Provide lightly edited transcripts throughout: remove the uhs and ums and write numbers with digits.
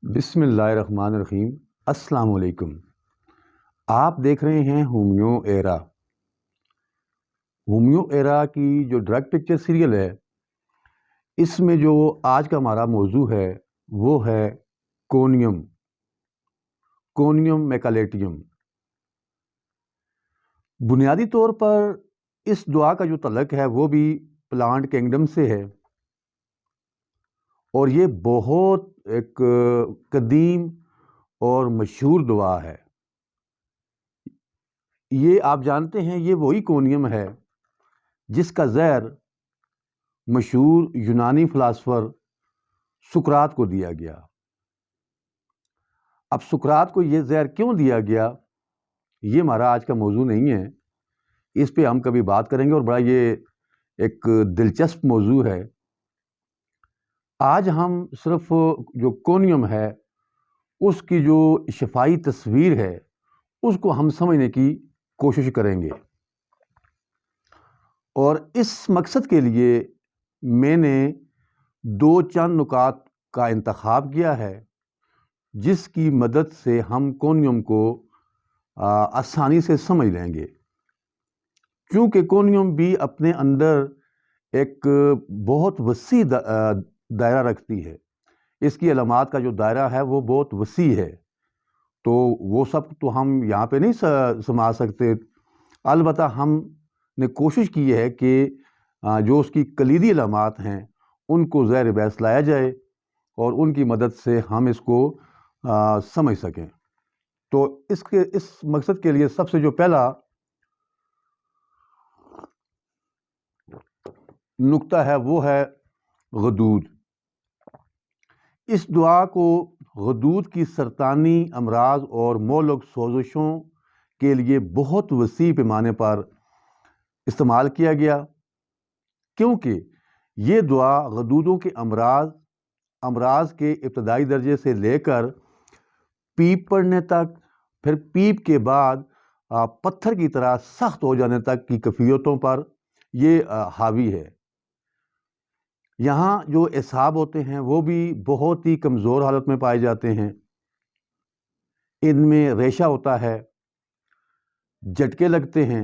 بسم اللہ الرحمن الرحیم۔ السلام علیکم۔ آپ دیکھ رہے ہیں ہومیو ایرا۔ ہومیو ایرا کی جو ڈرگ پکچر سیریل ہے، اس میں جو آج کا ہمارا موضوع ہے وہ ہے کونیم میکالیٹیم۔ بنیادی طور پر اس دعا کا جو تعلق ہے وہ بھی پلانٹ کنگڈم سے ہے، اور یہ بہت ایک قدیم اور مشہور دعا ہے۔ یہ آپ جانتے ہیں یہ وہی کونیم ہے جس کا زہر مشہور یونانی فلاسفر سقراط کو دیا گیا۔ اب سقراط کو یہ زہر کیوں دیا گیا، یہ ہمارا آج کا موضوع نہیں ہے، اس پہ ہم کبھی بات کریں گے، اور بڑا یہ ایک دلچسپ موضوع ہے۔ آج ہم صرف جو کونیم ہے اس کی جو شفائی تصویر ہے اس کو ہم سمجھنے کی کوشش کریں گے، اور اس مقصد کے لیے میں نے دو چند نکات کا انتخاب کیا ہے جس کی مدد سے ہم کونیم کو آسانی سے سمجھ لیں گے، کیونکہ کونیم بھی اپنے اندر ایک بہت وسیع دائرہ رکھتی ہے۔ اس کی علامات کا جو دائرہ ہے وہ بہت وسیع ہے، تو وہ سب تو ہم یہاں پہ نہیں سما سکتے۔ البتہ ہم نے کوشش کی ہے کہ جو اس کی کلیدی علامات ہیں ان کو زیر بحث لایا جائے اور ان کی مدد سے ہم اس کو سمجھ سکیں۔ تو اس مقصد کے لیے سب سے جو پہلا نقطہ ہے وہ ہے غدود۔ اس دعا کو غدود کی سرطانی امراض اور مہلک سوزشوں کے لیے بہت وسیع پیمانے پر استعمال کیا گیا، کیونکہ یہ دعا غدودوں کے امراض کے ابتدائی درجے سے لے کر پیپ پڑنے تک، پھر پیپ کے بعد پتھر کی طرح سخت ہو جانے تک کی کیفیتوں پر یہ حاوی ہے۔ یہاں جو اعصاب ہوتے ہیں وہ بھی بہت ہی کمزور حالت میں پائے جاتے ہیں، ان میں ریشہ ہوتا ہے، جھٹکے لگتے ہیں،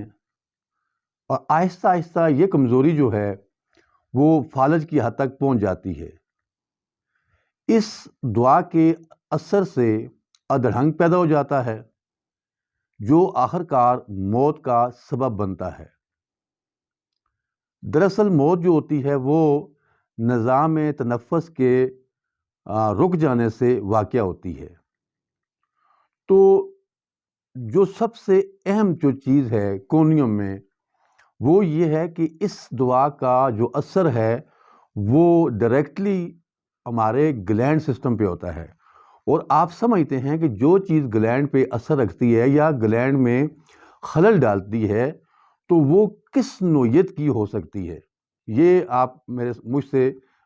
اور آہستہ آہستہ یہ کمزوری جو ہے وہ فالج کی حد تک پہنچ جاتی ہے۔ اس دعا کے اثر سے ادرہنگ پیدا ہو جاتا ہے جو آخر کار موت کا سبب بنتا ہے۔ دراصل موت جو ہوتی ہے وہ نظام تنفس کے رک جانے سے واقع ہوتی ہے۔ تو جو سب سے اہم جو چیز ہے کونیم میں وہ یہ ہے کہ اس دعا کا جو اثر ہے وہ ڈائریکٹلی ہمارے گلینڈ سسٹم پہ ہوتا ہے، اور آپ سمجھتے ہیں کہ جو چیز گلینڈ پہ اثر رکھتی ہے یا گلینڈ میں خلل ڈالتی ہے تو وہ کس نوعیت کی ہو سکتی ہے، یہ آپ مجھ سے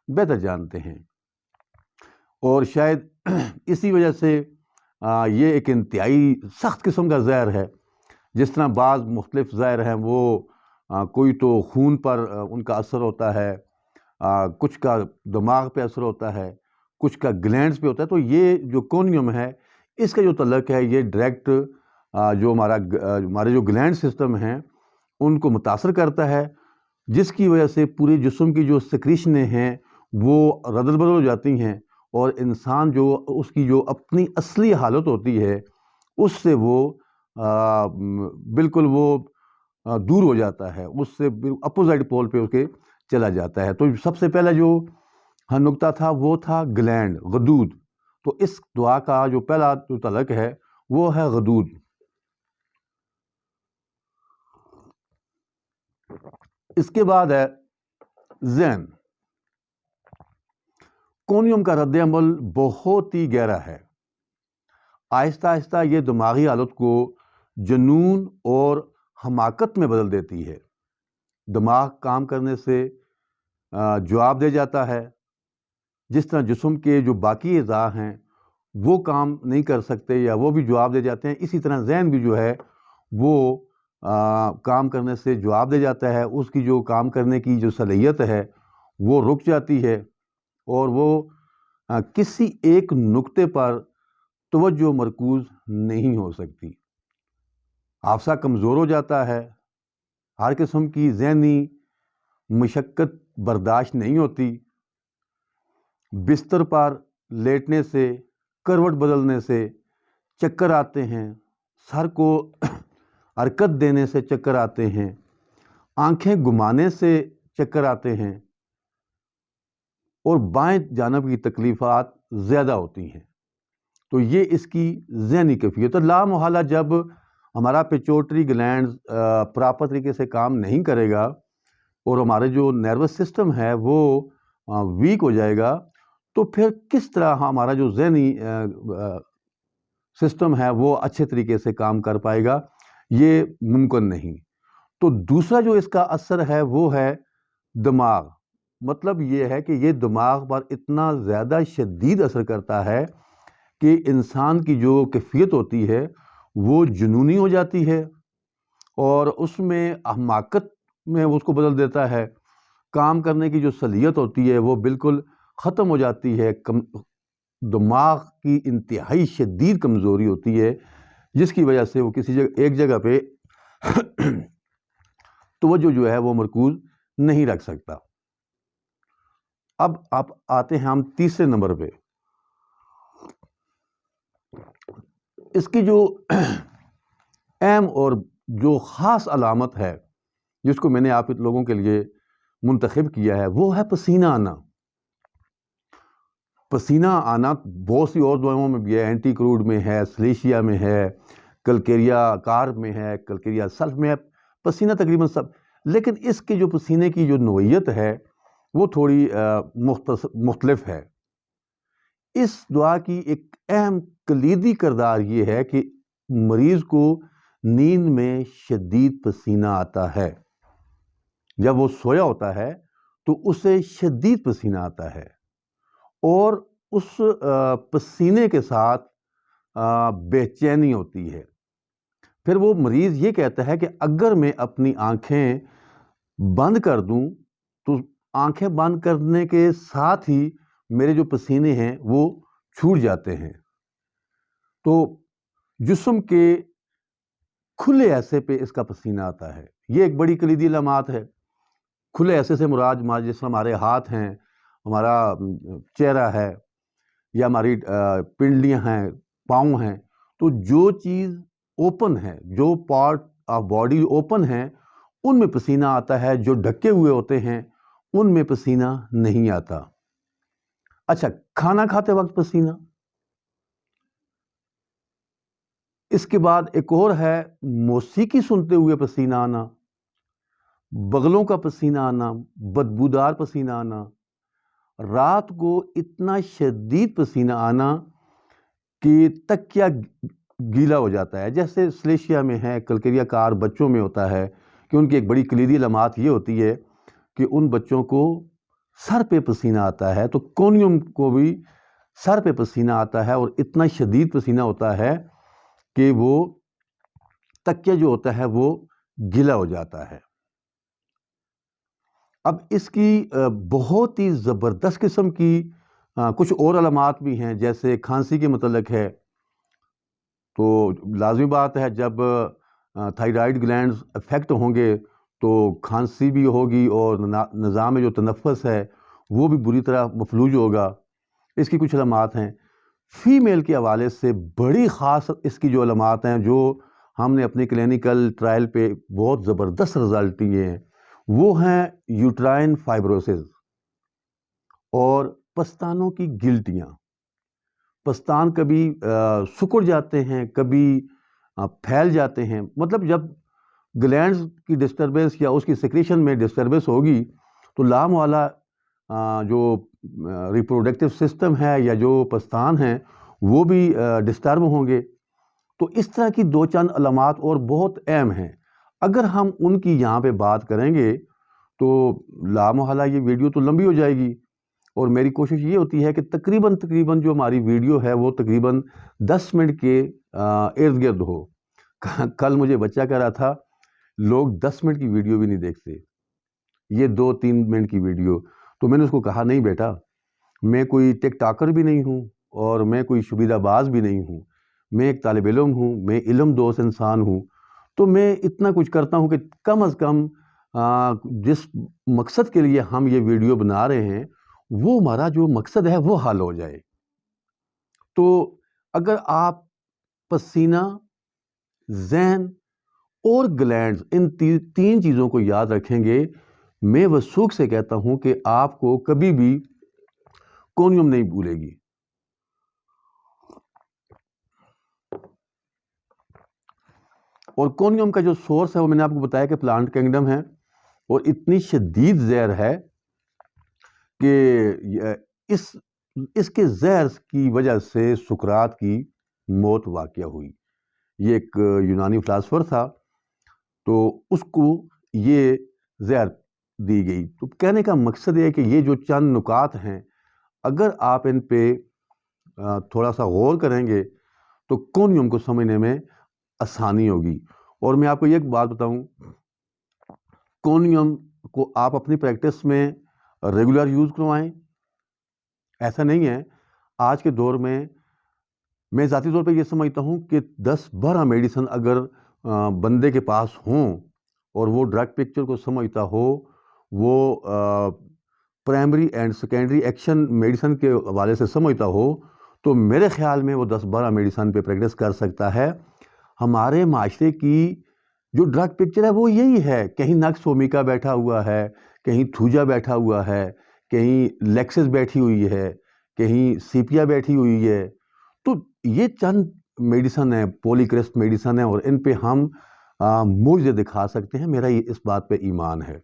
بہتر جانتے ہیں، اور شاید اسی وجہ سے یہ ایک انتہائی سخت قسم کا زہر ہے۔ جس طرح بعض مختلف زہر ہیں وہ کوئی تو خون پر ان کا اثر ہوتا ہے، کچھ کا دماغ پہ اثر ہوتا ہے، کچھ کا گلینڈز پہ ہوتا ہے، تو یہ جو کونیم ہے اس کا جو تعلق ہے یہ ڈائریکٹ جو ہمارے جو گلینڈ سسٹم ہیں ان کو متاثر کرتا ہے، جس کی وجہ سے پورے جسم کی جو سیکریشنیں ہیں وہ ردل بدل ہو جاتی ہیں، اور انسان جو اس کی جو اپنی اصلی حالت ہوتی ہے اس سے وہ بالکل وہ دور ہو جاتا ہے، اس سے اپوزائٹ پول پہ اس کے چلا جاتا ہے۔ تو سب سے پہلا جو نقطہ تھا وہ تھا گلینڈ، غدود۔ تو اس دعا کا جو پہلا جو تعلق ہے وہ ہے غدود۔ اس کے بعد ہے ذہن۔ کونیم کا رد عمل بہت ہی گہرا ہے۔ آہستہ آہستہ یہ دماغی حالت کو جنون اور حماقت میں بدل دیتی ہے۔ دماغ کام کرنے سے جواب دے جاتا ہے، جس طرح جسم کے جو باقی اعضاء ہیں وہ کام نہیں کر سکتے یا وہ بھی جواب دے جاتے ہیں، اسی طرح ذہن بھی جو ہے وہ کام کرنے سے جواب دے جاتا ہے۔ اس کی جو کام کرنے کی جو صلاحیت ہے وہ رک جاتی ہے، اور وہ کسی ایک نقطے پر توجہ مرکوز نہیں ہو سکتی، حافظہ کمزور ہو جاتا ہے، ہر قسم کی ذہنی مشقت برداشت نہیں ہوتی، بستر پر لیٹنے سے، کروٹ بدلنے سے چکر آتے ہیں، سر کو حرکت دینے سے چکر آتے ہیں، آنکھیں گھمانے سے چکر آتے ہیں، اور بائیں جانب کی تکلیفات زیادہ ہوتی ہیں۔ تو یہ اس کی ذہنی کیفیت ہے۔ لا محالہ جب ہمارا پیچوٹری گلینڈز پراپر طریقے سے کام نہیں کرے گا اور ہمارے جو نروس سسٹم ہے وہ ویک ہو جائے گا، تو پھر کس طرح ہمارا جو ذہنی سسٹم ہے وہ اچھے طریقے سے کام کر پائے گا؟ یہ ممکن نہیں۔ تو دوسرا جو اس کا اثر ہے وہ ہے دماغ۔ مطلب یہ ہے کہ یہ دماغ پر اتنا زیادہ شدید اثر کرتا ہے کہ انسان کی جو کیفیت ہوتی ہے وہ جنونی ہو جاتی ہے، اور اس میں حماقت میں اس کو بدل دیتا ہے۔ کام کرنے کی جو صلاحیت ہوتی ہے وہ بالکل ختم ہو جاتی ہے، دماغ کی انتہائی شدید کمزوری ہوتی ہے، جس کی وجہ سے وہ کسی ایک جگہ پہ توجہ جو ہے وہ مرکوز نہیں رکھ سکتا۔ اب آپ آتے ہیں ہم تیسرے نمبر پہ۔ اس کی جو اہم اور جو خاص علامت ہے جس کو میں نے آپ لوگوں کے لیے منتخب کیا ہے وہ ہے پسینہ آنا۔ پسینہ آنا بہت سی اور دوائیوں میں بھی ہے، اینٹی کروڈ میں ہے، سلیشیا میں ہے، کلکیریا کار میں ہے، کلکیریا سلف میں ہے، پسینہ تقریباً سب۔ لیکن اس کے جو پسینے کی جو نوعیت ہے وہ تھوڑی مختلف ہے۔ اس دعا کی ایک اہم کلیدی کردار یہ ہے کہ مریض کو نیند میں شدید پسینہ آتا ہے۔ جب وہ سویا ہوتا ہے تو اسے شدید پسینہ آتا ہے، اور اس پسینے کے ساتھ بے چینی ہوتی ہے۔ پھر وہ مریض یہ کہتا ہے کہ اگر میں اپنی آنکھیں بند کر دوں تو آنکھیں بند کرنے کے ساتھ ہی میرے جو پسینے ہیں وہ چھوٹ جاتے ہیں۔ تو جسم کے کھلے حصے پہ اس کا پسینہ آتا ہے۔ یہ ایک بڑی کلیدی علامات ہے۔ کھلے حصے سے مراد جس طرح ہمارے ہاتھ ہیں، ہمارا چہرہ ہے، یا ہماری پنڈلیاں ہیں، پاؤں ہیں، تو جو چیز اوپن ہے، جو پارٹ آف باڈی اوپن ہیں ان میں پسینہ آتا ہے، جو ڈھکے ہوئے ہوتے ہیں ان میں پسینہ نہیں آتا۔ اچھا، کھانا کھاتے وقت پسینہ۔ اس کے بعد ایک اور ہے موسیقی سنتے ہوئے پسینہ آنا، بغلوں کا پسینہ آنا، بدبودار پسینہ آنا، رات کو اتنا شدید پسینہ آنا کہ تکیہ گیلا ہو جاتا ہے، جیسے سلیشیا میں ہے، کلکیریا کار بچوں میں ہوتا ہے کہ ان کی ایک بڑی کلیدی علامات یہ ہوتی ہے کہ ان بچوں کو سر پہ پسینہ آتا ہے، تو کونیم کو بھی سر پہ پسینہ آتا ہے، اور اتنا شدید پسینہ ہوتا ہے کہ وہ تکیہ جو ہوتا ہے وہ گیلا ہو جاتا ہے۔ اب اس کی بہت ہی زبردست قسم کی کچھ اور علامات بھی ہیں، جیسے کھانسی کے متعلق ہے، تو لازمی بات ہے جب تھائرائیڈ گلینڈز افیکٹ ہوں گے تو کھانسی بھی ہوگی، اور نظام جو تنفس ہے وہ بھی بری طرح مفلوج ہوگا۔ اس کی کچھ علامات ہیں۔ فیمیل کے حوالے سے بڑی خاص اس کی جو علامات ہیں، جو ہم نے اپنی کلینیکل ٹرائل پہ بہت زبردست رزلٹ دیے ہیں، وہ ہیں یوٹرائن فائبروسز اور پستانوں کی گلٹیاں۔ پستان کبھی سکڑ جاتے ہیں، کبھی پھیل جاتے ہیں۔ مطلب جب گلینڈز کی ڈسٹربنس یا اس کی سیکریشن میں ڈسٹربنس ہوگی تو لامحالہ جو ریپروڈکٹیو سسٹم ہے یا جو پستان ہیں وہ بھی ڈسٹرب ہوں گے۔ تو اس طرح کی دو چند علامات اور بہت اہم ہیں، اگر ہم ان کی یہاں پہ بات کریں گے تو لامحالہ یہ ویڈیو تو لمبی ہو جائے گی، اور میری کوشش یہ ہوتی ہے کہ تقریباً جو ہماری ویڈیو ہے وہ تقریباً 10 منٹ کے ارد گرد ہو۔ کل مجھے بچہ کہہ رہا تھا لوگ 10 منٹ کی ویڈیو بھی نہیں دیکھتے، یہ 2-3 منٹ کی ویڈیو۔ تو میں نے اس کو کہا نہیں بیٹا، میں کوئی ٹک ٹاکر بھی نہیں ہوں اور میں کوئی شبیدہ باز بھی نہیں ہوں، میں ایک طالب علم ہوں، میں علم دوست انسان ہوں۔ تو میں اتنا کچھ کرتا ہوں کہ کم از کم جس مقصد کے لیے ہم یہ ویڈیو بنا رہے ہیں وہ ہمارا جو مقصد ہے وہ حل ہو جائے۔ تو اگر آپ پسینہ، ذہن اور گلینڈز ان تین چیزوں کو یاد رکھیں گے، میں وثوق سے کہتا ہوں کہ آپ کو کبھی بھی کونیم نہیں بھولے گی۔ اور کونیم کا جو سورس ہے وہ میں نے آپ کو بتایا کہ پلانٹ کنگڈم ہے، اور اتنی شدید زہر ہے کہ اس کے زہر کی وجہ سے سقراط کی موت واقع ہوئی۔ یہ ایک یونانی فلاسفر تھا، تو اس کو یہ زہر دی گئی۔ تو کہنے کا مقصد یہ ہے کہ یہ جو چند نکات ہیں، اگر آپ ان پہ تھوڑا سا غور کریں گے تو کونیم کو سمجھنے میں آسانی ہوگی۔ اور میں آپ کو ایک بات بتاؤں، کونیم کو آپ اپنی پریکٹس میں ریگولر یوز کروائیں۔ ایسا نہیں ہے، آج کے دور میں ذاتی طور پہ یہ سمجھتا ہوں کہ 10-12 میڈیسن اگر بندے کے پاس ہوں اور وہ ڈرگ پکچر کو سمجھتا ہو، وہ primary and secondary action medicine کے حوالے سے سمجھتا ہو، تو میرے خیال میں وہ 10-12 میڈیسن پہ پریکٹس کر سکتا ہے۔ ہمارے معاشرے کی جو ڈرگ پکچر ہے وہ یہی ہے، کہیں نکس اومیکا بیٹھا ہوا ہے، کہیں تھوجا بیٹھا ہوا ہے، کہیں لیکسس بیٹھی ہوئی ہے، کہیں سیپیا بیٹھی ہوئی ہے۔ تو یہ چند میڈیسن ہیں، پولی کرسٹ میڈیسن ہیں، اور ان پہ ہم معجزے دکھا سکتے ہیں۔ میرا یہ اس بات پہ ایمان ہے۔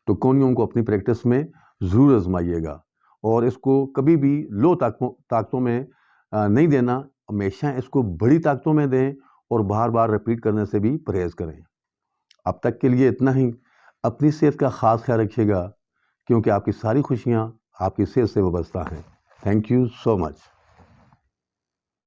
تو کونیم کو اپنی پریکٹس میں ضرور آزمائیے گا، اور اس کو کبھی بھی لو طاقتوں میں نہیں دینا، ہمیشہ اس کو بڑی طاقتوں میں دیں، اور بار بار رپیٹ کرنے سے بھی پرہیز کریں۔ اب تک کے لیے اتنا ہی۔ اپنی صحت کا خاص خیال رکھیے گا، کیونکہ آپ کی ساری خوشیاں آپ کی صحت سے وابستہ ہیں۔ Thank you so much.